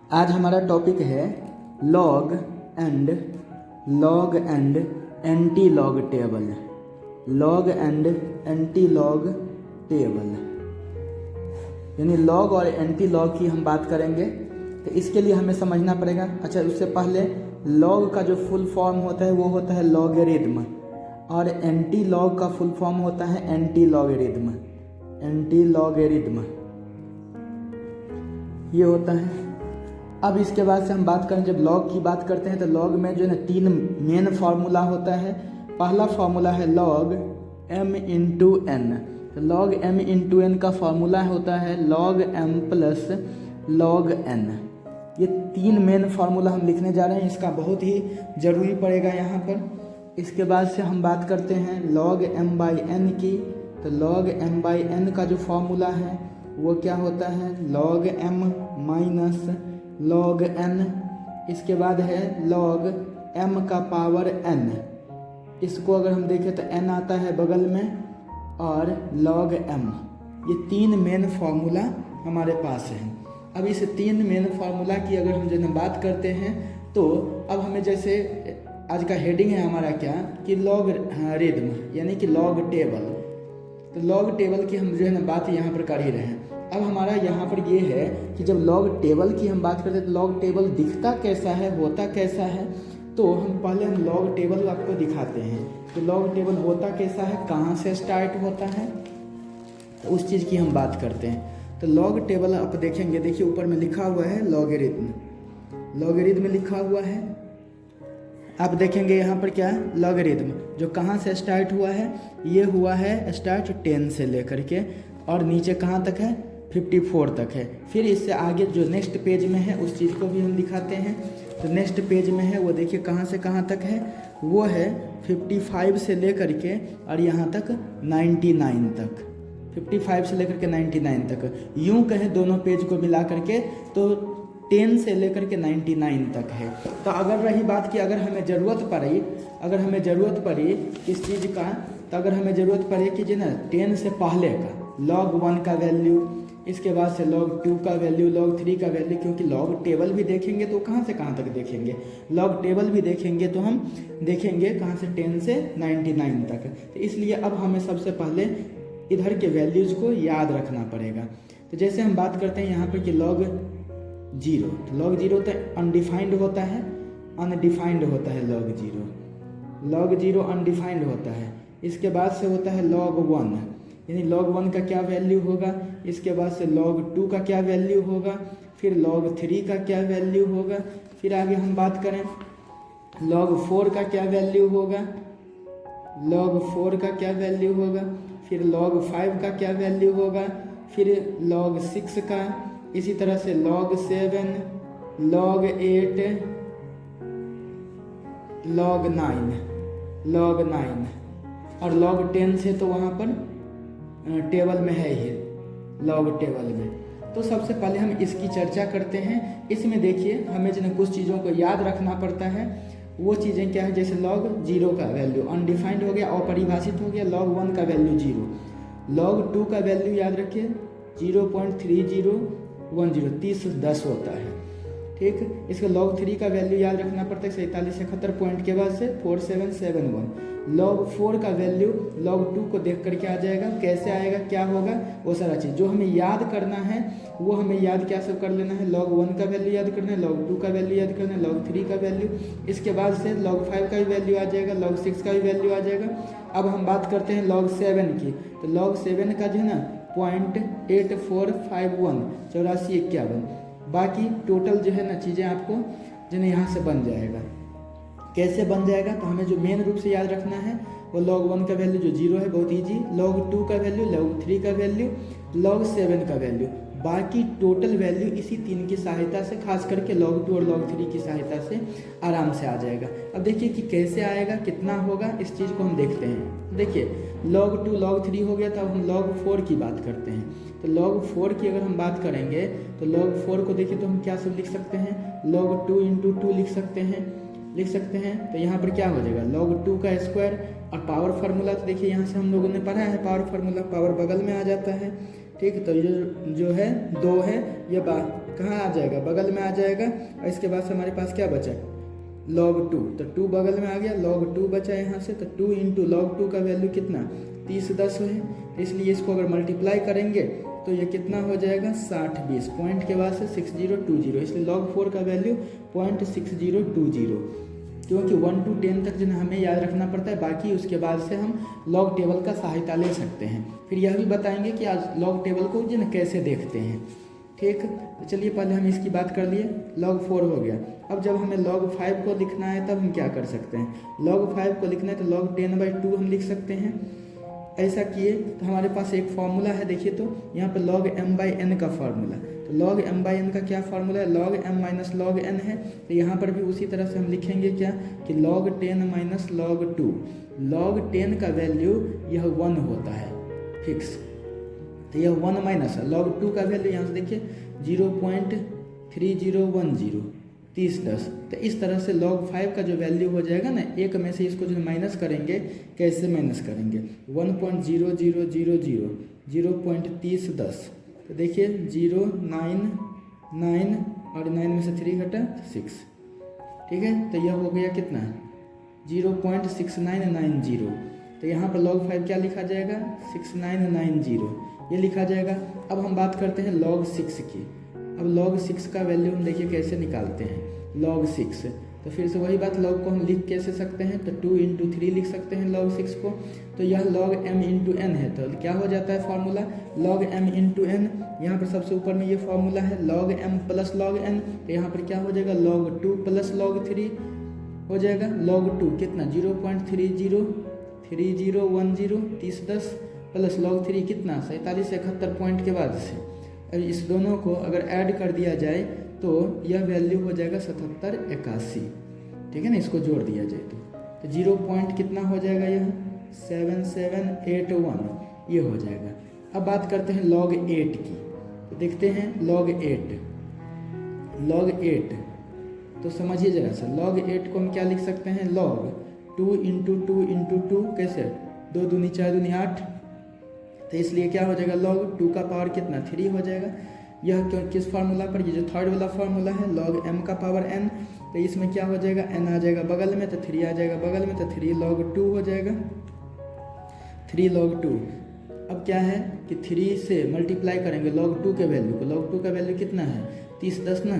आज हमारा टॉपिक है log and anti log table. Log and anti log table यानी लॉग और एंटी लॉग की हम बात करेंगे। तो इसके लिए हमें समझना पड़ेगा। अच्छा, उससे पहले लॉग का जो फुल फॉर्म होता है वो होता है लॉगरिथम, और एंटी लॉग का फुल फॉर्म होता है एंटी लॉगरिथम। एंटी लॉगरिथम ये होता है। अब इसके बाद से हम बात करें, जब लॉग की बात करते हैं तो लॉग में जो है ना तीन मेन फार्मूला होता है। पहला फार्मूला है लॉग m इंटू एन। तो लॉग m इंटू एन का फार्मूला होता है log m plus log n। ये तीन मेन फार्मूला हम लिखने जा रहे हैं, इसका बहुत ही ज़रूरी पड़ेगा यहाँ पर। इसके बाद से हम बात करते हैं लॉग m बाई एन की। तो लॉग m बाई एन का जो फार्मूला है वो क्या होता है log m minus log n। इसके बाद है लॉग m का पावर n। इसको अगर हम देखें तो n आता है बगल में और लॉग m। ये तीन मेन फार्मूला हमारे पास है। अब इस तीन मेन फार्मूला की अगर हम जो बात करते हैं तो अब हमें जैसे आज का हेडिंग है हमारा क्या कि लॉग रिदम यानी कि लॉग टेबल। तो लॉग टेबल की हम जो है ना बात यहाँ पर कर ही रहे हैं। अब हमारा यहाँ पर ये है कि जब लॉग टेबल की हम बात करते हैं तो लॉग टेबल दिखता कैसा है, होता कैसा है। तो हम लॉग टेबल आपको दिखाते हैं। तो लॉग टेबल होता कैसा है, कहाँ से स्टार्ट होता है, तो उस चीज़ की हम बात करते हैं। तो लॉग टेबल आप देखेंगे, देखिए ऊपर में लिखा हुआ है लॉगरिथम। लॉगरिथम लिखा हुआ है, आप देखेंगे यहाँ पर क्या है लॉगरिथम, जो कहाँ से स्टार्ट हुआ है, ये हुआ है स्टार्ट 10 से लेकर के और नीचे कहाँ तक है 54 तक है। फिर इससे आगे जो नेक्स्ट पेज में है उस चीज़ को भी हम दिखाते हैं। तो नेक्स्ट पेज में है वो देखिए कहाँ से कहाँ तक है, वो है 55 से लेकर के और यहाँ तक 99 तक। 55 से लेकर के 99 तक, यूँ कहें दोनों पेज को मिला करके तो 10 से लेकर के 99 तक है। तो अगर रही बात की अगर हमें ज़रूरत पड़ी इस चीज़ का, तो अगर हमें ज़रूरत पड़े कि जो ना 10 से पहले का लॉग 1 का वैल्यू, इसके बाद से लॉग 2 का वैल्यू, लॉग 3 का वैल्यू, क्योंकि लॉग टेबल भी देखेंगे तो कहाँ से कहाँ तक देखेंगे, लॉग टेबल भी देखेंगे तो हम देखेंगे कहाँ से 10 से 99 तक। तो इसलिए अब हमें सबसे पहले इधर के वैल्यूज़ को याद रखना पड़ेगा। तो जैसे हम बात करते हैं यहाँ पर कि लॉग 0, तो लॉग 0 तो अनडिफाइंड होता है, अनडिफाइंड होता है लॉग 0। लॉग 0 अनडिफाइंड होता है। इसके बाद से होता है लॉग 1, यानी लॉग 1 का क्या वैल्यू होगा, इसके बाद से लॉग 2 का क्या वैल्यू होगा, फिर लॉग 3 का क्या वैल्यू होगा, फिर आगे हम बात करें लॉग 4 का क्या वैल्यू होगा, लॉग 4 का क्या वैल्यू होगा, फिर लॉग 5 का क्या वैल्यू होगा, फिर लॉग 6 का, इसी तरह से लॉग 7, लॉग 8, लॉग 9 और लॉग 10 से तो वहाँ पर टेबल में है ही, लॉग टेबल में। तो सबसे पहले हम इसकी चर्चा करते हैं। इसमें देखिए हमें जिन कुछ चीज़ों को याद रखना पड़ता है वो चीज़ें क्या है, जैसे लॉग 0 का वैल्यू अनडिफाइंड हो गया, अपरिभाषित हो गया। लॉग 1 का वैल्यू 0, लॉग 2 का वैल्यू याद रखिए 0.3010, 3010 होता है, ठीक। इसका लॉग 3 का वैल्यू याद रखना पड़ता है 4771 पॉइंट के बाद से 4771। लॉग 4 का वैल्यू लॉग 2 को देख करके आ जाएगा, कैसे आएगा, क्या होगा, वो सारा चीज़ जो हमें याद करना है वो हमें याद क्या सब कर लेना है। लॉग 1 का वैल्यू याद करना है, लॉग 2 का वैल्यू याद करना है, लॉग 3 का वैल्यू, इसके बाद से लॉग 5 का भी वैल्यू आ जाएगा, लॉग 6 का भी वैल्यू आ जाएगा। अब हम बात करते हैं लॉग 7 की। तो लॉग 7 का जो है ना 0.8451, 8451। बाकी टोटल जो है ना चीज़ें आपको जो है यहाँ से बन जाएगा। कैसे बन जाएगा, तो हमें जो मेन रूप से याद रखना है वो लॉग 1 का वैल्यू जो 0 है, बहुत ईजी, लॉग 2 का वैल्यू, लॉग 3 का वैल्यू, लॉग 7 का वैल्यू। बाकी टोटल वैल्यू इसी तीन की सहायता से, खास करके लॉग 2 और लॉग 3 की सहायता से आराम से आ जाएगा। अब देखिए कि कैसे आएगा, कितना होगा, इस चीज़ को हम देखते हैं। देखिए लॉग 2 लॉग 3 हो गया, तो अब हम लॉग 4 की बात करते हैं। तो लॉग 4 की अगर हम बात करेंगे तो लॉग 4 को देखिए तो हम क्या सब लिख सकते हैं, लॉग 2 इंटू 2 लिख सकते हैं। तो यहाँ पर क्या हो जाएगा लॉग 2 का स्क्वायर, और पावर फार्मूला तो देखिए यहाँ से हम लोगों ने पढ़ा है पावर फार्मूला, पावर बगल में आ जाता है, ठीक। तो जो है 2 है, ये कहाँ आ जाएगा, बगल में आ जाएगा। और इसके बाद से हमारे पास क्या बचा, log 2, तो 2 बगल में आ गया, log 2 बचा यहाँ से। तो 2 इंटू log 2 का वैल्यू कितना 30 10 है, तो इसलिए इसको अगर मल्टीप्लाई करेंगे तो ये कितना हो जाएगा 60 20, पॉइंट के बाद से 6020, इसलिए log 4 का वैल्यू 0.6020, क्योंकि 1 to 10 तक जो हमें याद रखना पड़ता है, बाकी उसके बाद से हम लॉग टेबल का सहायता ले सकते हैं। फिर यह भी बताएंगे कि आज लॉग टेबल को जो कैसे देखते हैं। ठीक, तो चलिए पहले हम इसकी बात कर लिए, log 4 हो गया। अब जब हमें log 5 को लिखना है तब हम क्या कर सकते हैं, log 5 को लिखना है तो log 10/2 हम लिख सकते हैं। ऐसा किए तो हमारे पास एक फॉर्मूला है, देखिए तो यहाँ पर log m/n का फार्मूला, तो log m/n का क्या फार्मूला है, log m minus log n है। तो यहाँ पर भी उसी तरह से हम लिखेंगे क्या कि log 10 माइनस log 2, log 10 का वैल्यू यह 1 होता है फिक्स, तो यह 1 माइनस log 2 का वैल्यू यहाँ से देखिए 0.3010, 30 10। तो इस तरह से log 5 का जो वैल्यू हो जाएगा ना, एक में से इसको जो माइनस करेंगे, कैसे माइनस करेंगे, 1.0000 0.3010, तो देखिए 0 9 9 और 9 में से 3 घटा 6, ठीक है। तो यह हो गया कितना 0.6990, तो यहाँ पर log 5 क्या लिखा जाएगा 6990, ये लिखा जाएगा। अब हम बात करते हैं log 6 की। अब log 6 का वैल्यू हम देखिए कैसे निकालते हैं, log 6, तो फिर से वही बात, log को हम लिख कैसे सकते हैं, तो 2 इंटू 3 लिख सकते हैं log 6 को। तो यह log m इंटू n है, तो क्या हो जाता है formula log m into n। यहाँ पर सबसे ऊपर में ये फार्मूला है log m plus log n, तो यहाँ पर क्या हो जाएगा log 2 प्लस log 3 हो जाएगा। log 2 कितना 0.3010 30 10 प्लस log 3 कितना 47 71 पॉइंट के बाद से। अब इस दोनों को अगर ऐड कर दिया जाए तो यह वैल्यू हो जाएगा 77 81, ठीक है ना, इसको जोड़ दिया जाए तो 0 पॉइंट कितना हो जाएगा, यह 7781 ये हो जाएगा। अब बात करते हैं log 8 की, तो देखते हैं log 8, तो समझिए जरा सा, log 8 को हम क्या लिख सकते हैं, log 2 इंटू 2 इंटू 2, कैसे 2 दूनी 4 दूनी 8, तो इसलिए क्या हो जाएगा log 2 का पावर कितना 3 हो जाएगा। यह क्यों किस फार्मूला पर, ये जो थर्ड वाला फार्मूला है log m का पावर n, तो इसमें क्या हो जाएगा n आ जाएगा बगल में, तो 3 आ जाएगा बगल में, तो 3 log 2 हो जाएगा, 3 log 2। अब क्या है कि 3 से मल्टीप्लाई करेंगे log 2 के वैल्यू को, log 2 का वैल्यू कितना है 30 10 ना,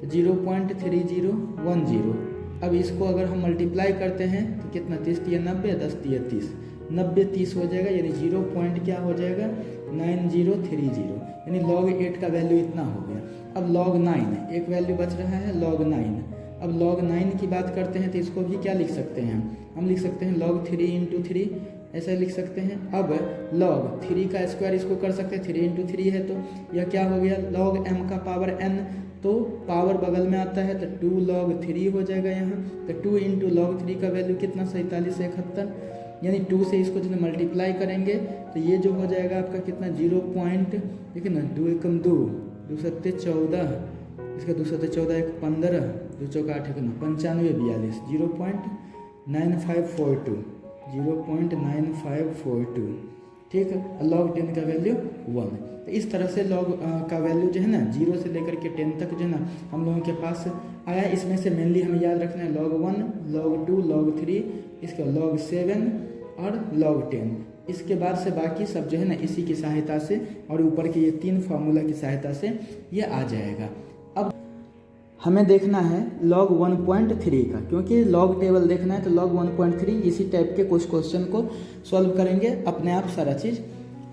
तो 0.3010। अब इसको अगर हम मल्टीप्लाई करते हैं तो कितना 30 3 90, 10 3 30, 90 30 हो जाएगा, यानी 0 पॉइंट क्या हो जाएगा 9030, यानी log 8 का वैल्यू इतना हो गया। अब log 9 एक वैल्यू बच रहा है log 9। अब log 9 की बात करते हैं तो इसको भी क्या लिख सकते हैं, हम लिख सकते हैं log 3 इंटू 3, ऐसा लिख सकते हैं। अब log 3 का स्क्वायर इसको कर सकते हैं, 3 इंटू 3 है तो यह क्या हो गया log m का पावर n, तो पावर बगल में आता है तो 2 log 3 हो जाएगा यहाँ, तो 2 इंटू log 3 का वैल्यू कितना 47 71, यानी 2 से इसको जो मल्टीप्लाई करेंगे तो ये जो हो जाएगा आपका कितना 0 पॉइंट, देखिए ना 2 एकम 2, 2 सत्ते 14, इसका 2 सत्ते 14 1 15, 2 चौका 8 कितना 95 42, 0.9542, 0.9542, ठीक है। log 10 का वैल्यू 1। तो इस तरह से log का वैल्यू जो है ना 0 से लेकर के 10 तक जो है ना हम लोगों के पास आया। इसमें से मेनली हमें याद रखना है log 1, log 2, log 3, इसका log 7 और log 10। इसके बाद से बाकी सब जो है ना इसी की सहायता से और ऊपर के ये 3 फार्मूला की सहायता से ये आ जाएगा। अब हमें देखना है log 1.3 का, क्योंकि log टेबल देखना है तो log 1.3 इसी टाइप के कुछ क्वेश्चन को सॉल्व करेंगे, अपने आप सारा चीज़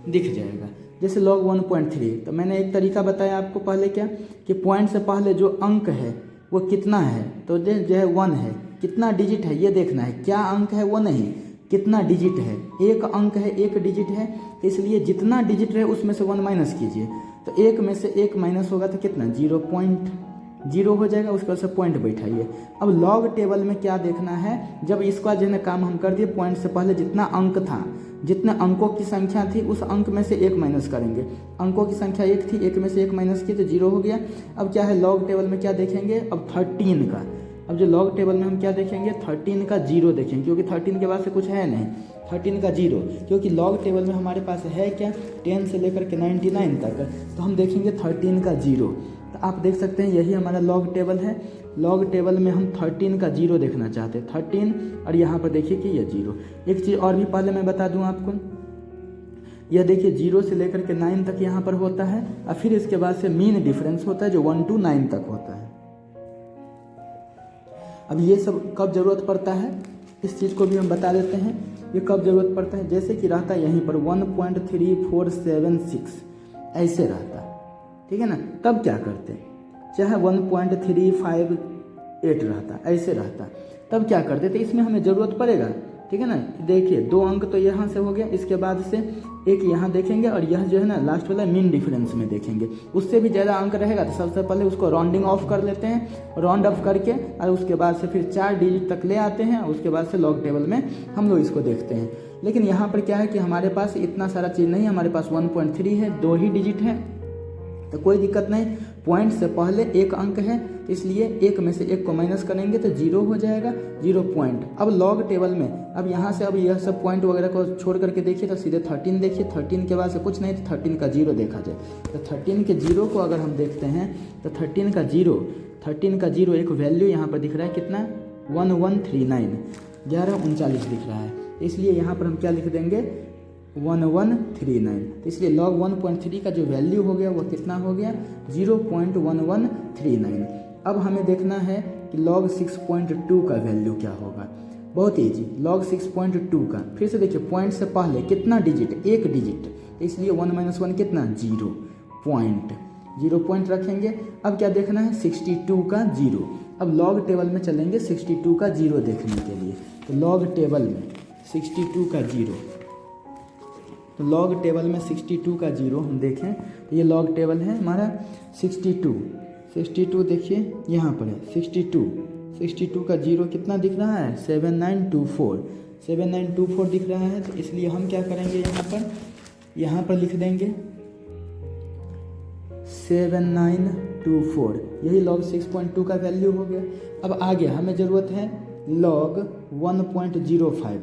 दिख जाएगा। जैसे log 1.3, तो मैंने एक तरीका बताया आपको पहले क्या कि पॉइंट से पहले जो अंक है वो कितना है, तो जो है 1 है, कितना डिजिट है ये देखना है, क्या अंक है वो नहीं, कितना डिजिट है, एक अंक है एक डिजिट है, तो इसलिए जितना डिजिट रहे उसमें से 1 माइनस कीजिए, तो 1 में से 1 माइनस होगा तो कितना 0.0 हो जाएगा, उसके बाद से पॉइंट बैठाइए। अब लॉग टेबल में क्या देखना है, जब इसका जो है काम हम कर दिए पॉइंट से पहले जितना अंक था, जितने अंकों की संख्या थी उस अंक में से 1 माइनस करेंगे, अंकों की संख्या 1 थी, 1 में से 1 माइनस की तो 0 हो गया। अब क्या है लॉग टेबल में क्या देखेंगे, अब 13 का, अब जो लॉग टेबल में हम क्या देखेंगे 13 का 0 देखेंगे, क्योंकि 13 के बाद से कुछ है नहीं, 13 का 0, क्योंकि लॉग टेबल में हमारे पास है क्या 10 से लेकर के 99 तक, तो हम देखेंगे 13 का 0, तो आप देख सकते हैं यही हमारा लॉग टेबल है। लॉग टेबल में हम 13 का जीरो देखना चाहते हैं, 13, और यहाँ पर देखिए कि ये जीरो। एक चीज़ और भी पहले मैं बता दूँ आपको, यह देखिए 0 से लेकर के 9 तक यहाँ पर होता है, और फिर इसके बाद से मीन डिफरेंस होता है जो 1 to 9 तक होता है। अब ये सब कब ज़रूरत पड़ता है, इस चीज़ को भी हम बता देते हैं। ये कब ज़रूरत पड़ता है, जैसे कि रहता है यहीं पर 1.3476 ऐसे रहता है, ठीक है ना। तब क्या करते हैं, चाहे 1.358 रहता, ऐसे रहता, तब क्या करते थे, इसमें हमें ज़रूरत पड़ेगा, ठीक है ना। देखिए 2 अंक तो यहाँ से हो गया, इसके बाद से एक यहाँ देखेंगे, और यह जो है ना लास्ट वाला मीन डिफरेंस में देखेंगे। उससे भी ज़्यादा अंक रहेगा तो सबसे पहले उसको राउंडिंग ऑफ कर लेते हैं, राउंड ऑफ करके, और उसके बाद से फिर 4 डिजिट तक ले आते हैं, और उसके बाद से लॉग टेबल में हम लोग इसको देखते हैं। लेकिन यहाँ पर क्या है कि हमारे पास इतना सारा चीज़ नहीं है, हमारे पास 1.3 है, 2 ही डिजिट है, तो कोई दिक्कत नहीं। पॉइंट से पहले एक अंक है, इसलिए एक में से एक को माइनस करेंगे तो 0 हो जाएगा, 0 पॉइंट। अब लॉग टेबल में अब यहाँ से अब यह सब पॉइंट वगैरह को छोड़ करके देखिए तो सीधे 13 देखिए, 13 के बाद से कुछ नहीं तो 13 का जीरो देखा जाए। तो 13 के जीरो को अगर हम देखते हैं तो 13 का जीरो एक वैल्यू यहाँ पर दिख रहा है कितना, 1139, 1139 दिख रहा है, इसलिए यहाँ पर हम क्या लिख देंगे 1139। तो इसलिए log 1.3 का जो वैल्यू हो गया वो कितना हो गया, 0.1139। अब हमें देखना है कि log 6.2 का वैल्यू क्या होगा। बहुत ईजी, log 6.2 का फिर से देखिए पॉइंट से पहले कितना डिजिट, एक डिजिट, इसलिए 1 - 1 कितना, 0 पॉइंट रखेंगे। अब क्या देखना है, 62 का जीरो। अब लॉग टेबल में चलेंगे 62 का जीरो देखने के लिए, तो लॉग टेबल में 62 का जीरो, तो लॉग टेबल में 62 का जीरो हम देखें तो ये लॉग टेबल है हमारा 62 देखिए यहाँ पर है 62 का जीरो कितना दिख रहा है, 7924 दिख रहा है। तो इसलिए हम क्या करेंगे, यहाँ पर लिख देंगे 7924, यही log 6.2 का वैल्यू हो गया। अब आगे हमें ज़रूरत है log 1.05,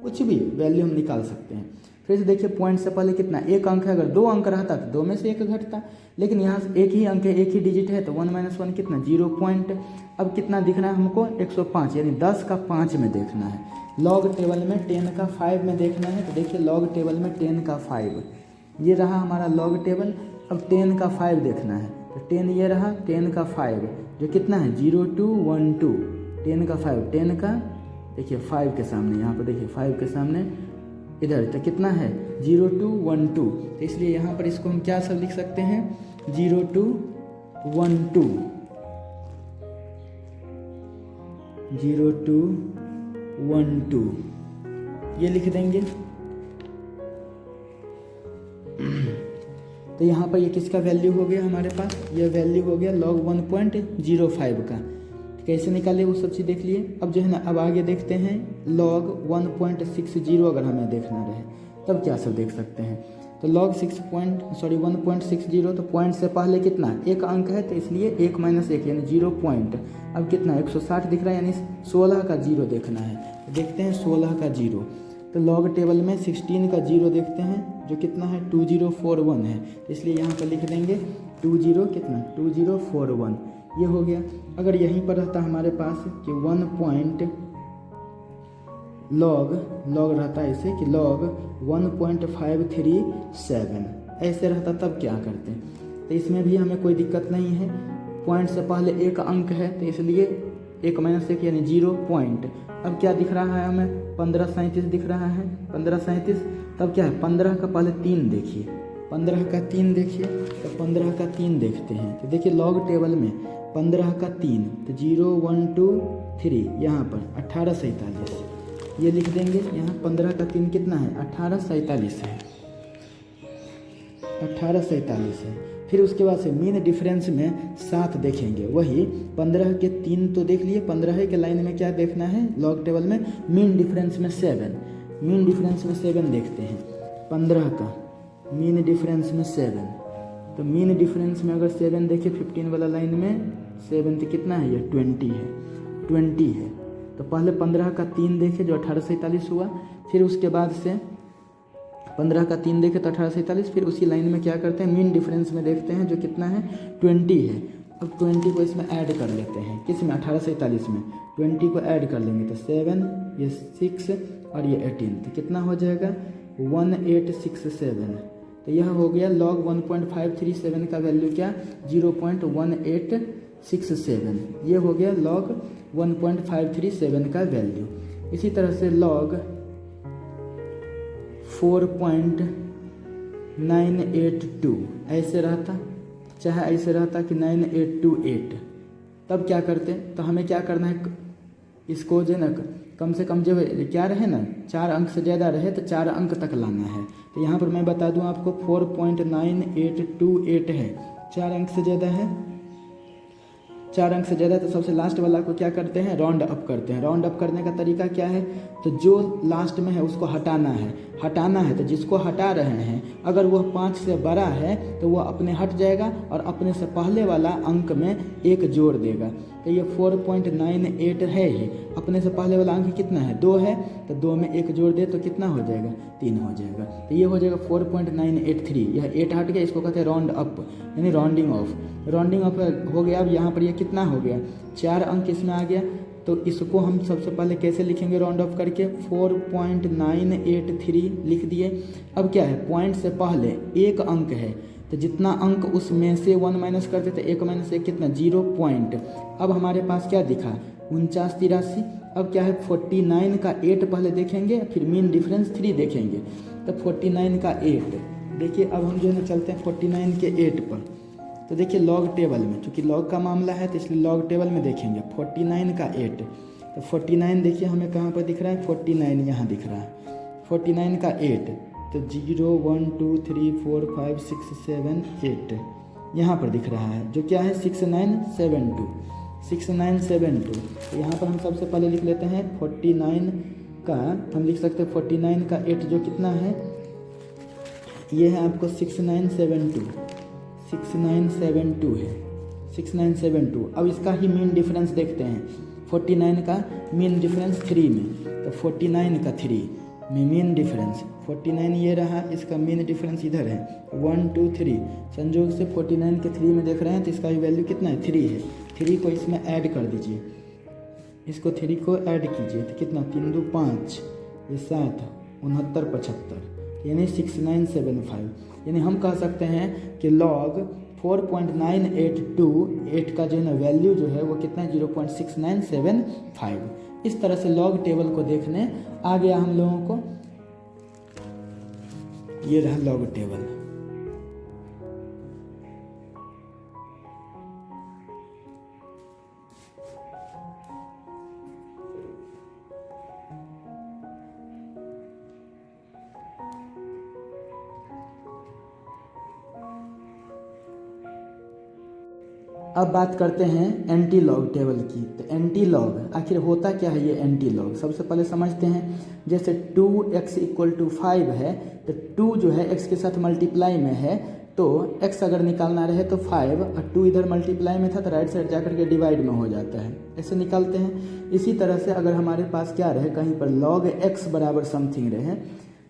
कुछ भी वैल्यू हम निकाल सकते हैं। फिर से देखिए पॉइंट से पहले कितना, एक अंक है, अगर 2 अंक रहता तो 2 में से 1 घटता, लेकिन यहाँ से एक ही अंक है, एक ही डिजिट है, तो 1 - 1 कितना, 0 पॉइंट। अब कितना दिख रहा है हमको, 105, यानी 10 का 5 में देखना है। लॉग टेबल में 10 का 5 में देखना है, तो देखिए लॉग टेबल में 10 का 5 ये रहा हमारा लॉग टेबल। अब 10 का 5 देखना है, तो 10 ये रहा, 10 का 5 जो कितना है, 0212, 10 का 5, 10 का देखिए 5 के सामने, यहाँ पर देखिए 5 के सामने इधर, तो कितना है 0212। तो इसलिए यहाँ पर इसको हम क्या सब लिख सकते हैं, 0212 ये लिख देंगे। तो यहाँ पर ये किसका वैल्यू हो गया हमारे पास, ये वैल्यू हो गया log 1.05 का। कैसे निकाले वो सब चीज़ देख लिए। अब जो है ना, अब आगे देखते हैं log 1.60 अगर हमें देखना रहे तब क्या सब देख सकते हैं। तो log 1.60, तो पॉइंट से पहले कितना, एक अंक है, तो इसलिए 1 - 1 यानी 0 पॉइंट। अब कितना 160 दिख रहा है, यानी 16 का जीरो देखना है, तो देखते हैं 16 का जीरो। तो लॉग टेबल में 16 का जीरो देखते हैं जो कितना है, 2041 है, तो इसलिए यहाँ पर लिख देंगे 2041 ये हो गया। अगर यहीं पर रहता हमारे पास कि 1 पॉइंट लॉग रहता है ऐसे कि log 1.537 ऐसे रहता, तब क्या करते हैं। तो इसमें भी हमें कोई दिक्कत नहीं है, पॉइंट से पहले एक अंक है, तो इसलिए 1 - 1 यानी 0 पॉइंट। अब क्या दिख रहा है हमें, 1537 दिख रहा है, 1537। तब क्या है, 15 का पहले 3 देखिए, 15 का 3 देखिए, तो 15 का 3 देखते हैं। तो देखिए लॉग टेबल में 15 का 3, तो 0 1 2 3, यहाँ पर 1847 ये लिख देंगे। यहाँ 15 का 3 कितना है, 1847 है, 1847 है। फिर उसके बाद से मीन डिफरेंस में 7 देखेंगे, वही 15 के 3 तो देख लिए, 15 के लाइन में क्या देखना है लॉग टेबल में, मीन डिफरेंस में 7 देखते हैं। 15 का मीन डिफरेंस में 7, तो मीन डिफरेंस में अगर 7 देखें 15 वाला लाइन में 7 तो कितना है, ये 20 है। तो पहले 15 का 3 देखे जो 1847 हुआ, फिर उसके बाद से 15 का 3 देखें तो 1847। फिर उसी लाइन में क्या करते हैं, मीन डिफरेंस में देखते हैं जो कितना है 20 है। अब 20 को इसमें ऐड कर लेते हैं, किस में 1847 में 20 को ऐड कर लेंगे तो 7, ये 6 और ये 18, तो कितना हो जाएगा 1867। तो यह हो गया log 1.537 का वैल्यू क्या 0.1867, ये हो गया log 1.537 का वैल्यू। इसी तरह से log 4.982 ऐसे रहता, चाहे ऐसे रहता कि 9828, तब क्या करते, तो हमें क्या करना है, इसको जो है ना कम से कम जब क्या रहे ना 4 अंक से ज़्यादा रहे तो 4 अंक तक लाना है। तो यहाँ पर मैं बता दूँ आपको 4.9828 है, 4 अंक से ज़्यादा है, 4 अंक से ज़्यादा तो सबसे लास्ट वाला को क्या करते हैं, राउंड अप करते हैं। राउंड अप करने का तरीका क्या है, तो जो लास्ट में है उसको हटाना है, तो जिसको हटा रहे हैं अगर वह 5 से बड़ा है तो वह अपने हट जाएगा और अपने से पहले वाला अंक में 1 जोड़ देगा। तो ये 4.98 है ही, अपने से पहले वाला अंक कितना है 2 है, तो 2 में 1 जोड़ दे तो कितना हो जाएगा 3 हो जाएगा। तो ये हो जाएगा 4.983, यह 8 हट गया, इसको कहते हैं राउंड अप यानी राउंडिंग ऑफ। राउंडिंग ऑफ हो गया। अब यहाँ पर ये कितना हो गया 4 अंक इसमें आ गया, तो इसको हम सबसे पहले कैसे लिखेंगे राउंड ऑफ करके 4.983 लिख दिए। अब क्या है, पॉइंट से पहले 1 अंक है तो जितना अंक उसमें से 1 माइनस करते थे 1 माइनस 1 कितना 0 पॉइंट। अब हमारे पास क्या दिखा 49 83। अब क्या है 49 का 8 पहले देखेंगे, फिर मीन डिफरेंस 3 देखेंगे। तो 49 का 8 देखिए, अब हम जो है ना चलते हैं 49 के 8 पर। तो देखिए लॉग टेबल में, चूँकि लॉग का मामला है तो इसलिए लॉग टेबल में देखेंगे 49 का 8। तो 49 देखिए हमें कहाँ पर दिख रहा है 49 यहाँ दिख रहा है 49 का 8, तो 0 1 2 3 4 5 6 7 8 यहाँ पर दिख रहा है, जो क्या है 6972 6972। तो यहाँ पर हम सबसे पहले लिख लेते हैं 49 का, हम लिख सकते हैं 49 का 8 जो कितना है, ये है आपको 6972 है 6972। अब इसका ही मीन डिफरेंस देखते हैं 49 का मीन डिफरेंस 3 में, तो 49 का 3 में मीन डिफरेंस 49 ये रहा, इसका मीन डिफरेंस इधर है 1 2 3, संयोग से 49 के 3 में देख रहे हैं तो इसका भी वैल्यू कितना है 3 है। 3 को इसमें ऐड कर दीजिए, इसको 3 को ऐड कीजिए तो कितना 3 2 5, ये 7 69 75 यानी 6975। यानी हम कह सकते हैं कि log 4.9828 का जो है ना वैल्यू जो है वो कितना है 0.6975। इस तरह से लॉग टेबल को देखने आ गया हम लोगों को। ये रहा लॉग टेबल। अब बात करते हैं एंटी लॉग टेबल की। तो एंटी लॉग आखिर होता क्या है, ये एंटी लॉग सबसे पहले समझते हैं। जैसे 2x = 5 है तो 2 जो है x के साथ मल्टीप्लाई में है, तो x अगर निकालना रहे तो 5 और 2 इधर मल्टीप्लाई में था तो राइट साइड जाकर के डिवाइड में हो जाता है, ऐसे निकालते हैं। इसी तरह से अगर हमारे पास क्या रहे, कहीं पर log x बराबर समथिंग रहे,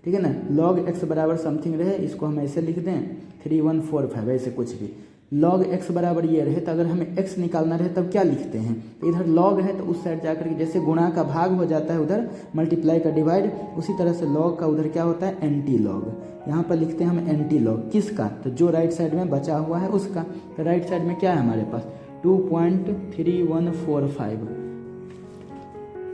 ठीक है ना, log x बराबर समथिंग रहे, इसको हम ऐसे लिख दें 3145, ऐसे कुछ भी। log x बराबर ये रहे तो अगर हमें x निकालना रहे तब क्या लिखते हैं, तो इधर log है तो उस साइड जाकर के जैसे गुणा का भाग हो जाता है उधर मल्टीप्लाई का डिवाइड, उसी तरह से log का उधर क्या होता है एंटी लॉग। यहाँ पर लिखते हैं हम एंटी लॉग किसका, तो जो राइट साइड में बचा हुआ है उसका। तो राइट साइड में क्या है हमारे पास 2.3145,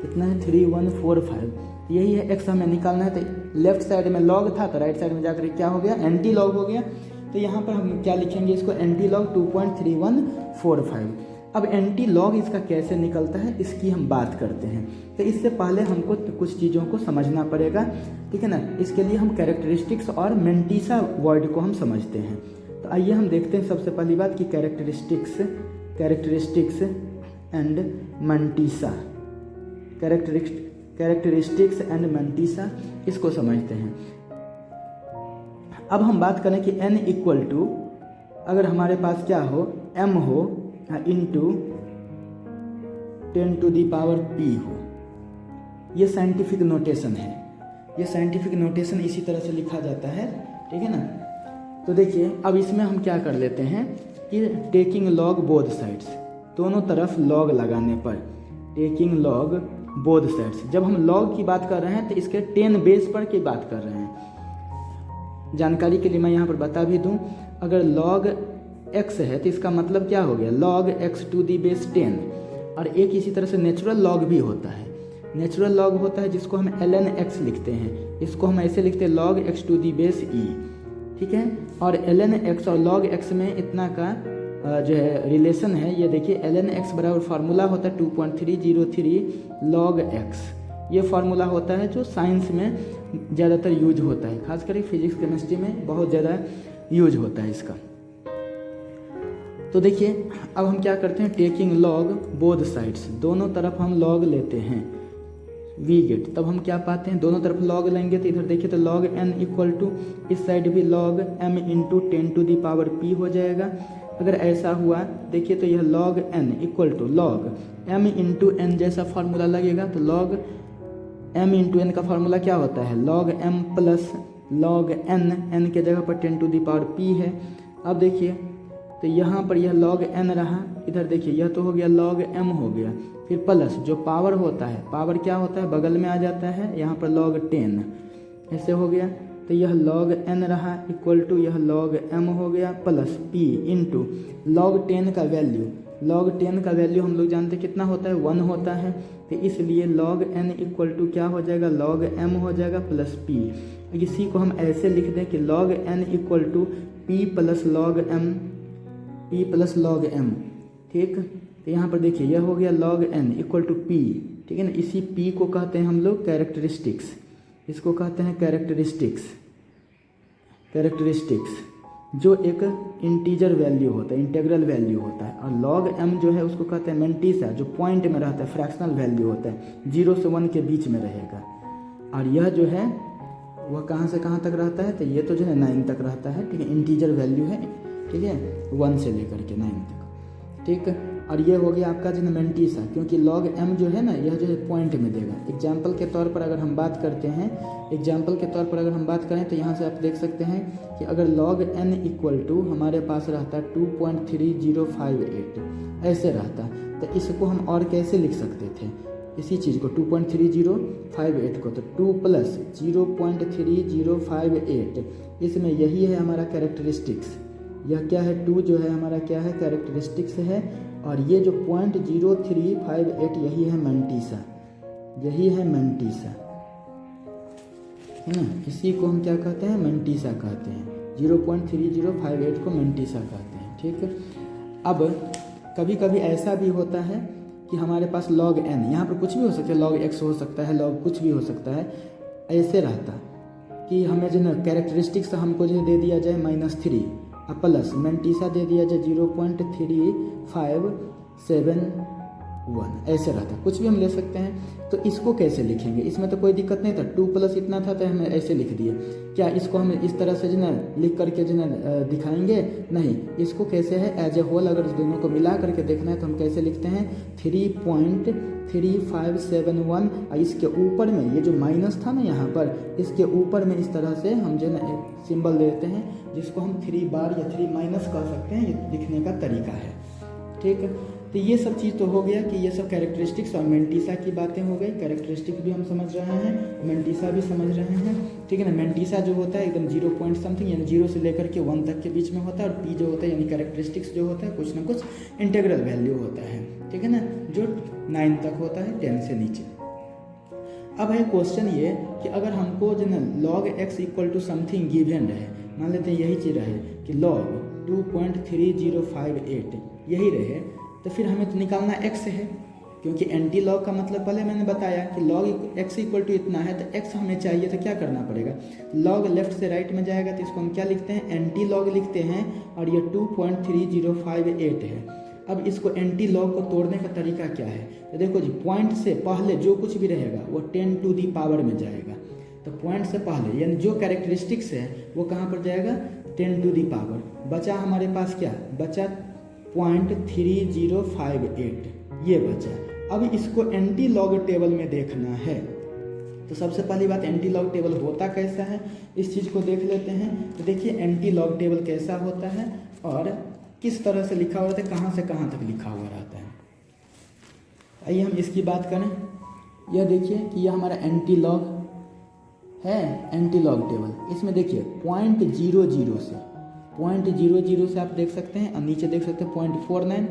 कितना है 3145, यही है x हमें निकालना है। तो लेफ्ट साइड में log था तो राइट साइड में जाकर क्या हो गया एंटी लॉग हो गया। तो यहाँ पर हम क्या लिखेंगे इसको एंटी लॉग 2.3145। अब एंटी लॉग इसका कैसे निकलता है इसकी हम बात करते हैं। तो इससे पहले हमको कुछ चीज़ों को समझना पड़ेगा, ठीक है ना। इसके लिए हम कैरेक्टरिस्टिक्स और मेंटिसा वर्ड को हम समझते हैं। तो आइए हम देखते हैं सबसे पहली बात कि characteristics and mantissa, characteristics and mantissa, इसको समझते हैं। अब हम बात करें कि n = अगर हमारे पास क्या हो m हो इंटू 10⁻p हो, ये साइंटिफिक नोटेशन है। ये साइंटिफिक नोटेशन इसी तरह से लिखा जाता है, ठीक है ना। तो देखिए अब इसमें हम क्या कर लेते हैं कि टेकिंग लॉग बोथ साइड्स, दोनों तरफ लॉग लगाने पर टेकिंग लॉग बोथ साइड्स, जब हम लॉग की बात कर रहे हैं तो इसके 10 बेस पर की बात कर रहे हैं। जानकारी के लिए मैं यहाँ पर बता भी दूँ, अगर log x है तो इसका मतलब क्या हो गया, log x to the base 10। और एक इसी तरह से नेचुरल लॉग भी होता है, नेचुरल लॉग होता है जिसको हम ln x लिखते हैं, इसको हम ऐसे लिखते हैं log x to the base e, ठीक है। और ln x और log x में इतना का जो है रिलेशन है, ये देखिए ln x बराबर फार्मूला होता है 2.303 log x, ये फार्मूला होता है जो साइंस में ज़्यादातर यूज होता है, खास करके फिजिक्स केमिस्ट्री में बहुत ज़्यादा यूज होता है इसका। तो देखिए अब हम क्या करते हैं, टेकिंग लॉग बोथ साइड्स, दोनों तरफ हम लॉग लेते हैं, वी गेट, तब हम क्या पाते हैं, दोनों तरफ लॉग लेंगे तो इधर देखिए तो log n इक्वल टू इस साइड भी log m into 10 to the power p हो जाएगा। अगर ऐसा हुआ देखिए तो यह log n equal to log m into n जैसा फार्मूला लगेगा, तो log m इंटू n का फार्मूला क्या होता है, log m plus log n के जगह पर 10 टू दी पावर p है। अब देखिए तो यहाँ पर यह log n रहा, इधर देखिए यह तो हो गया log m हो गया, फिर प्लस जो पावर होता है, पावर क्या होता है बगल में आ जाता है, यहाँ पर log 10 ऐसे हो गया, तो यह log n रहा इक्वल टू यह log m हो गया प्लस p इंटू log 10 का वैल्यू, log 10 का वैल्यू हम लोग जानते कितना होता है 1 होता है, तो इसलिए log n इक्वल टू क्या हो जाएगा log m हो जाएगा प्लस p। इसी को हम ऐसे लिख दें कि log n equal to p plus log m, ठीक। तो यहाँ पर देखिए यह हो गया log n equal to p, ठीक है ना। इसी p को कहते हैं हम लोग कैरेक्टरिस्टिक्स, इसको कहते हैं कैरेक्टरिस्टिक्स जो एक इंटीजर वैल्यू होता है, इंटीग्रल वैल्यू होता है। और log m जो है उसको कहते हैं मेंटिसा, जो पॉइंट में रहता है, फ्रैक्शनल वैल्यू होता है, 0 से 1 के बीच में रहेगा। और यह जो है वह कहाँ से कहाँ तक रहता है, तो ये तो जो है 9 तक रहता है, ठीक है, इंटीजर वैल्यू है, ठीक है, 1 से लेकर के 9 तक, ठीक। और ये हो गया आपका जो है मेंटिसा, क्योंकि log m जो है ना यह जो है पॉइंट में देगा। एग्जाम्पल के तौर पर अगर हम बात करते हैं, तो यहाँ से आप देख सकते हैं कि अगर log n इक्वल टू हमारे पास रहता 2.3058 ऐसे रहता, तो इसको हम और कैसे लिख सकते थे, इसी चीज़ को 2.3058 को, तो 2 प्लस 0.3058, इसमें यही है हमारा कैरेक्टरिस्टिक्स, यह क्या है 2 जो है हमारा क्या है कैरेक्टरिस्टिक्स है, और ये जो 0.0358 यही है मेंटिसा, है ना। इसी को हम क्या कहते हैं, मेंटिसा कहते हैं, 0.3058 को मेंटिसा कहते हैं, ठीक है। अब कभी कभी ऐसा भी होता है कि हमारे पास log n, यहाँ पर कुछ भी हो सकता है, log x हो सकता है, log कुछ भी हो सकता है, ऐसे रहता कि हमें जो ना कैरेक्टरिस्टिक्स हमको जो दे दिया जाए -3 प्लस मेंटिसा दे दिया जाए 0.3571, ऐसे रहता, कुछ भी हम ले सकते हैं। तो इसको कैसे लिखेंगे, इसमें तो कोई दिक्कत नहीं था, 2 प्लस इतना था तो हमें ऐसे लिख दिए, क्या इसको हम इस तरह से जो ना लिख करके जो ना दिखाएंगे, नहीं, इसको कैसे है एज ए होल, अगर दोनों को मिला करके देखना है तो हम कैसे लिखते हैं 3.3571, और इसके ऊपर में ये जो माइनस था ना यहाँ पर, इसके ऊपर में इस तरह से हम जो ना एक सिंबल देते हैं जिसको हम 3 बार या 3 माइनस कह सकते हैं, ये लिखने का तरीका है, ठीक है। तो ये सब चीज़ तो हो गया कि ये सब कैरेक्टरिस्टिक्स और मेंटिसा की बातें हो गई, कैरेक्टरिस्टिक भी हम समझ रहे हैं, मेंटिसा भी समझ रहे हैं, ठीक है ना। मेंटिसा जो होता है एकदम 0 पॉइंट समथिंग यानी 0 से लेकर के 1 तक के बीच में होता है, और p जो होता है यानी कैरेक्टरिस्टिक्स जो होता है कुछ ना कुछ इंटीग्रल वैल्यू होता है, ठीक है ना, जो 9 तक होता है 10 से नीचे। अब है क्वेश्चन ये कि अगर हमको जो ना log x equal to something given रहे, मान लेते हैं यही चीज़ रहे कि log 2.3058 यही रहे, तो फिर हमें तो निकालना x है, क्योंकि एंटी लॉग का मतलब पहले मैंने बताया कि log x इक्वल टू इतना है, तो x हमें चाहिए, तो क्या करना पड़ेगा, log लेफ्ट से राइट में जाएगा, तो इसको हम क्या लिखते हैं एंटी लॉग लिखते हैं, और ये 2.3058 है। अब इसको एंटी लॉग को तोड़ने का तरीका क्या है, तो देखो जी, पॉइंट से पहले जो कुछ भी रहेगा वो 10 टू दी पावर में जाएगा, तो पॉइंट से पहले यानी जो कैरेक्टरिस्टिक्स है वो कहाँ पर जाएगा 10 टू दी पावर, बचा हमारे पास क्या बचा 0.3058 ये बचा। अब इसको एंटी लॉग टेबल में देखना है, तो सबसे पहली बात एंटी लॉग टेबल होता कैसा है, इस चीज़ को देख लेते हैं। तो देखिए एंटी लॉग टेबल कैसा होता है और किस तरह से लिखा हुआ रहता है, कहाँ से कहाँ तक लिखा हुआ रहता है। आइए हम इसकी बात करें। यह देखिए कि यह हमारा एंटी लॉग है, एंटी लॉग टेबल। इसमें देखिए 0.00 से आप देख सकते हैं और नीचे देख सकते हैं 0.49।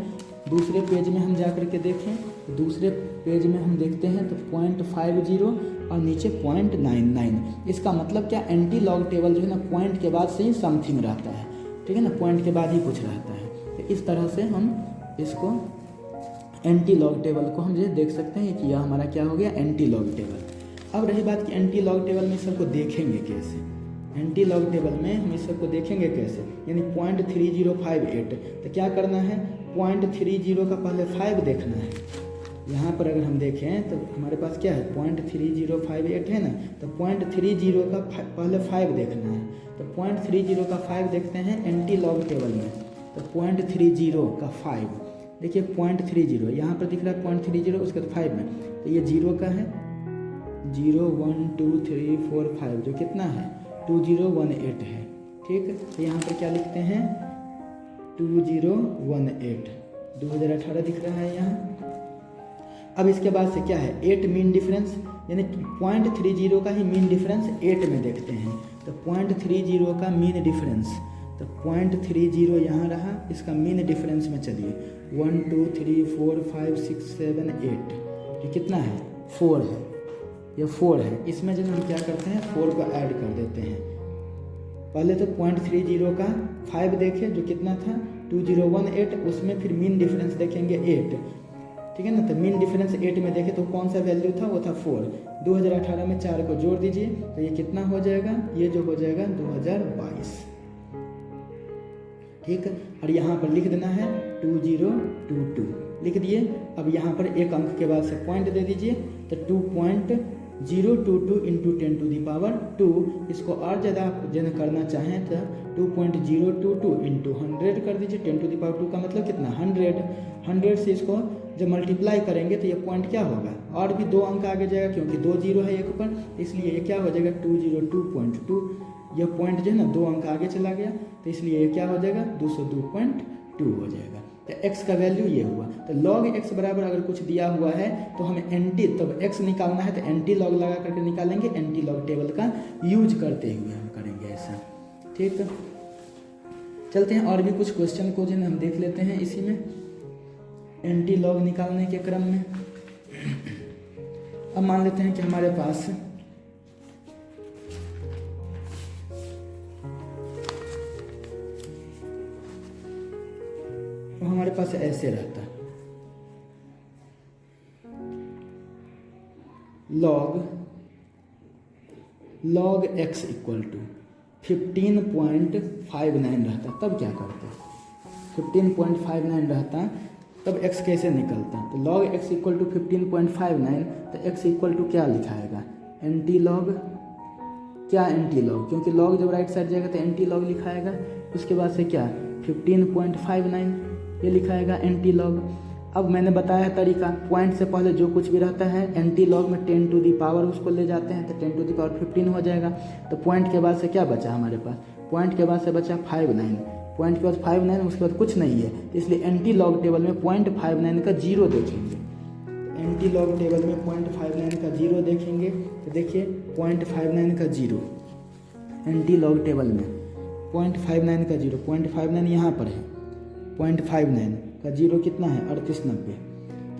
दूसरे पेज में हम जा कर के देखें तो दूसरे पेज में हम देखते हैं तो 0.50 और नीचे 0.99। इसका मतलब क्या, एंटी लॉग टेबल जो है ना पॉइंट के बाद से ही समथिंग रहता है, ठीक है ना, पॉइंट के बाद ही कुछ रहता है। तो इस तरह से हम इसको एंटी लॉग टेबल को हम ये देख सकते हैं कि यह हमारा क्या हो गया, एंटी लॉग टेबल। अब रही बात कि एंटी लॉग टेबल में इस सबको देखेंगे कैसे। एंटी लॉग टेबल में हम इस सबको देखेंगे कैसे, यानी 0.3058। तो क्या करना है, 0.30 का पहले 5 देखना है। यहाँ पर अगर हम देखें तो हमारे पास क्या है 0.3058 है ना, तो 0.30 का पहले 5 देखना है। तो 0.30 का 5 देखते हैं एंटी लॉग टेबल में। तो 0.30 का 5 देखिए 0.30 यहाँ पर दिख रहा है 0.30, उसके बाद 5 में तो ये 0 का है 0 1 2 3 4 5 जो कितना है 2018 है, ठीक। तो यहाँ पर क्या लिखते हैं 2018 2018 दिख रहा है यहाँ। अब इसके बाद से क्या है 8 मीन डिफरेंस, यानी 0.30 का ही मीन डिफरेंस 8 में देखते हैं। तो 0.30 का मीन डिफरेंस, तो 0.30 यहाँ रहा, इसका मीन डिफरेंस में चलिए 1 2 3 4 5 6 7 8, ये कितना है 4 है, ये 4 है। इसमें जब हम क्या करते हैं 4 को ऐड कर देते हैं। पहले तो 0.30 का 5 देखें जो कितना था 2018, उसमें फिर मीन डिफरेंस देखेंगे 8, ठीक है ना। तो मीन डिफरेंस 8 में देखें तो कौन सा वैल्यू था, वो था 4। 2018 में 4 को जोड़ दीजिए तो ये कितना हो जाएगा, ये जो हो जाएगा 2022, ठीक। और यहाँ पर लिख देना है 2022 लिख दिए। अब यहाँ पर एक अंक के बाद से पॉइंट दे दीजिए, तो 2.022 इंटू 10 to the power 2। इसको और ज़्यादा आप जन करना चाहें तो 2.022 इंटू 100 कर दीजिए। 10 to the power 2 का मतलब कितना 100 से इसको जब मल्टीप्लाई करेंगे तो ये पॉइंट क्या होगा, और भी 2 अंक आगे जाएगा क्योंकि 2 जीरो है एक पर, इसलिए ये क्या हो जाएगा 202.2। यह पॉइंट जो है ना 2 अंक आगे चला गया, तो इसलिए ये क्या हो जाएगा 202.2 हो जाएगा। तो x का वैल्यू ये हुआ। तो log x बराबर अगर कुछ दिया हुआ है तो हमें एंटी, तब x निकालना है तो एंटी लॉग लगा करके निकालेंगे। एंटी लॉग टेबल का यूज करते हुए हम करेंगे ऐसा, ठीक है। चलते हैं और भी कुछ क्वेश्चन को जो हम देख लेते हैं इसी में एंटी लॉग निकालने के क्रम में। अब मान लेते हैं कि हमारे पास ऐसे रहता log x इक्वल टू 15.59 रहता, तब क्या करते 15.59 रहता, तब x कैसे निकलता। तो log x इक्वल टू 15.59, तो x इक्वल टू क्या लिखाएगा एंटी लॉग, क्या एंटी लॉग, क्योंकि log जब राइट साइड जाएगा तो एंटी लॉग लिखाएगा। उसके बाद से क्या 15.59 ये लिखाएगा एंटी लॉग। अब मैंने बताया तरीका, पॉइंट से पहले जो कुछ भी रहता है एंटी लॉग में 10 to the power उसको ले जाते हैं, तो 10 to the power 15 हो जाएगा। तो पॉइंट के बाद से क्या बचा हमारे पास, पॉइंट के बाद से बचा 59, पॉइंट के बाद 59, उसके बाद कुछ नहीं है, इसलिए एंटी लॉग टेबल में 0.59 का 0 देखेंगे। एंटी लॉग टेबल में 0.59 का 0 देखेंगे, तो देखिए 0.59 का 0 एंटी लॉग टेबल में 0.59 का 0, 0.59 यहाँ पर है, 0.59 का 0 कितना है 3890,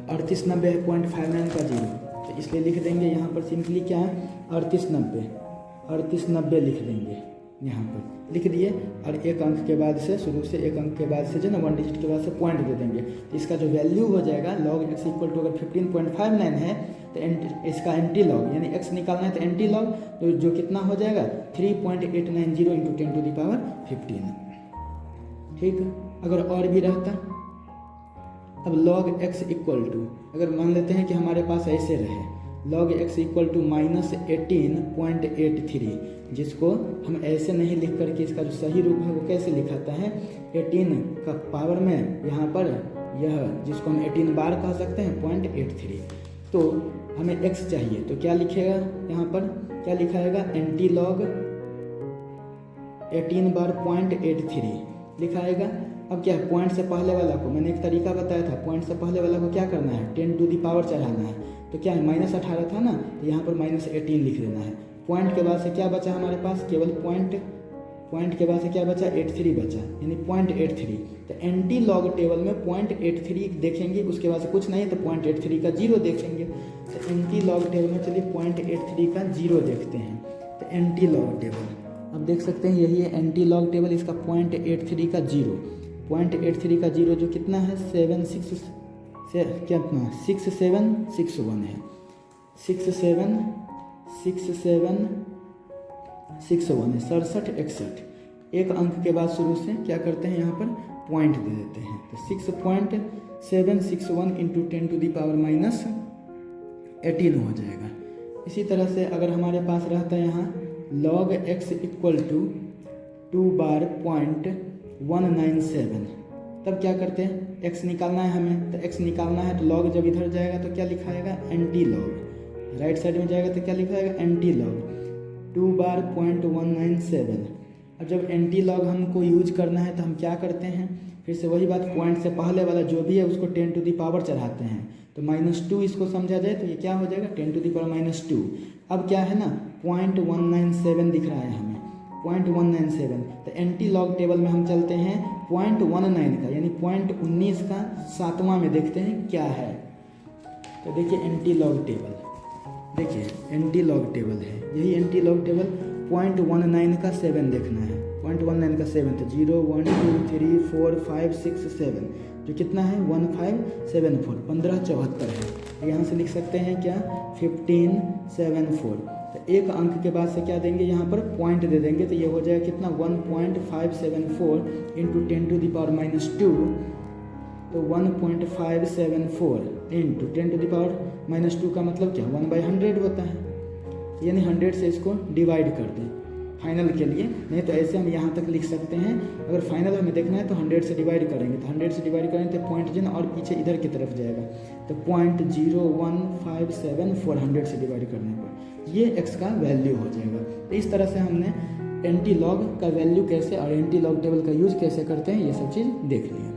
तो 3890 है 0.59 का 0, तो इसलिए लिख देंगे यहाँ पर सिंपली क्या है 3890 लिख देंगे, यहाँ पर लिख दिए। और एक अंक के बाद से शुरू से एक अंक के बाद से जो ना 1 डिजिट के बाद से पॉइंट दे देंगे, तो इसका जो वैल्यू हो जाएगा log x इक्वल टू अगर 15.59 है तो इसका एंटी लॉग यानी x निकालना है तो एंटी लॉग तो जो कितना हो जाएगा 3.890 इंटू 10 to the power 15, ठीक। अगर और भी रहता, अब log x इक्वल टू अगर मान लेते हैं कि हमारे पास ऐसे रहे log x इक्वल टू -18.83, जिसको हम ऐसे नहीं लिख करके इसका जो सही रूप है वो कैसे लिखाता है 18 का पावर में यहाँ पर यह जिसको हम 18 बार कह सकते हैं 0.83, तो हमें x चाहिए, तो क्या लिखेगा यहाँ पर, क्या लिखाएगा, एंटी लॉग 18 बार 0.83 लिखाएगा। अब क्या है, पॉइंट से पहले वाला को मैंने एक तरीका बताया था, पॉइंट से पहले वाला को क्या करना है, 10 टू दी पावर चढ़ाना है। तो क्या है, -18 था ना, तो यहाँ पर -18 लिख देना है। पॉइंट के बाद से क्या बचा हमारे पास, केवल पॉइंट के बाद से क्या बचा, 83 बचा, यानी 0.83। तो एंटी लॉग टेबल में 0.83 देखेंगे, उसके बाद से कुछ नहीं तो 0.83 का 0 देखेंगे। तो एंटी लॉग टेबल में चलिए 0.83 का 0 देखते हैं। तो एंटी लॉग टेबल अब देख सकते हैं, यही है एंटी लॉग टेबल, इसका 0.83 का 0, 0.83 का 0 जो कितना है, 6761 है, 6761 है, 6761। एक अंक के बाद शुरू से क्या करते हैं, यहाँ पर पॉइंट दे देते हैं। तो 6.761 इंटू 10 टू दी पावर -18 हो जाएगा। इसी तरह से अगर हमारे पास रहता है यहाँ log x इक्वल टू 2 बार 0.197, तब क्या करते हैं, x निकालना है हमें। तो x निकालना है तो log जब इधर जाएगा तो क्या लिखाएगा, एंटी लॉग, राइट साइड में जाएगा तो क्या लिखाएगा, एंटी लॉग 2 बार 0.197। अब जब एंटी लॉग हमको यूज करना है तो हम क्या करते हैं, फिर से वही बात, पॉइंट से पहले वाला जो भी है उसको 10 टू दी पावर चढ़ाते हैं। तो -2 इसको समझा जाए तो ये क्या हो जाएगा, 10 टू दी पावर -2। अब क्या है ना, 0.197 दिख रहा है हमें, 0.197। तो एंटी लॉग टेबल में हम चलते हैं 0.19 का, यानी 0.19 का 7वां में देखते हैं क्या है। तो देखिए एंटी लॉग टेबल, देखिए एंटी लॉग टेबल है, यही एंटी लॉग टेबल 0.19 का 7 देखना है, 0.19 का 7। तो 0 1 2 3 4 5 6 7 जो कितना है, 1574, 1574 है। तो यहाँ से लिख सकते हैं क्या, 1574। तो एक अंक के बाद से क्या देंगे, यहाँ पर पॉइंट दे देंगे, तो ये हो जाएगा कितना, 1.574 इंटू 10 टू दी पावर -2। तो 1.574 इंटू 10 टू दी पावर -2 का मतलब क्या, 1/100 होता है, यानी 100 से इसको डिवाइड कर दें फाइनल के लिए। नहीं तो ऐसे हम यहाँ तक लिख सकते हैं, अगर फाइनल हमें देखना है तो 100 से डिवाइड करेंगे, तो 100 से डिवाइड करेंगे तो पॉइंट जो ना और पीछे इधर की तरफ जाएगा। तो 0.0157 400 से डिवाइड करने पर ये x का वैल्यू हो जाएगा। तो इस तरह से हमने एंटी लॉग का वैल्यू कैसे और एंटी लॉग टेबल का यूज़ कैसे करते हैं ये सब चीज़ देख लिया।